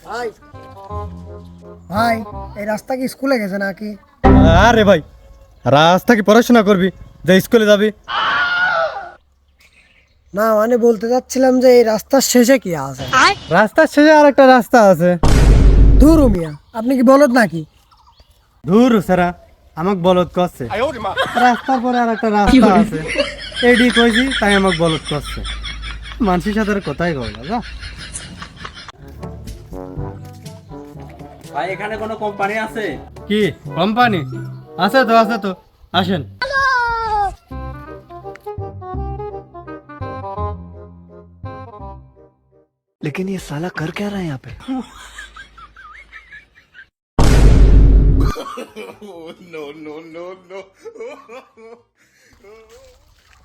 ভাই ভাই এই রাস্তা কি স্কুলে গেছে নাকি? আরে ভাই, রাস্তা কি পড়াশোনা করবি যে স্কুলে যাবি? না মানে বলতে চাচ্ছিলাম যে এই রাস্তার শেষে কি আছে? রাস্তার শেষে আর একটা রাস্তা আছে। দূর মিয়া, আপনি কি বলদ নাকি? দূর সারা আমাকে বলদ করছে। রাস্তার পরে আর একটা রাস্তা আছে, এডি কইছি তাই আমাকে বলদ করছে। মানুষের সাথে আর কোথায় গেল যা। ভাই এখানে কোনো কোম্পানি আছে? কি কোম্পানি? আছে তো আসেন। लेकिन ये साला कर क्या रहा है यहाँ पे?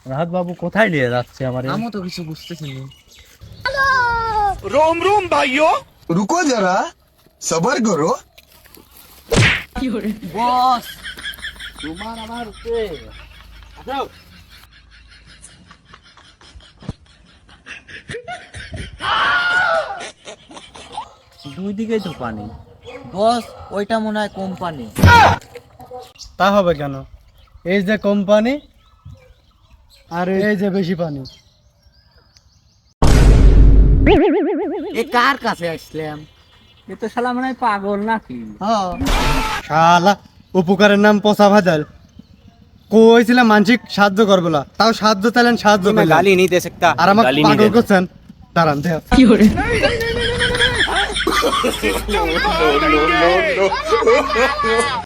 রাহাত বাবু কোথায় নিয়ে যাচ্ছে আমার? আমি তো কিছু বুঝতেছি না। रोम रोम भाइयों, रुको जरा, सबर करो। বস তোমার আমার উপরে আসো। দুই দিকেই তো পানি বস, ওইটা মনে হয় কোম্পানি। তা হবে কেন? এই যে কোম্পানি আর এই যে বেশি পানি। এ কার কাছে আসলাম? এ তো শালা মনে হয় পাগল নাকি? শালা উপকারের নাম পচা ভাজাল। কইছিলাম মানসিক সাহায্য করবলা, তাও সাহায্য চাইলেন, সাহায্য পেলেন। গালি नहीं दे सकता, আর আমাকে गाली नहीं পাগল दे করছেন। দাঁড়ান দেখ। no, no, no, no.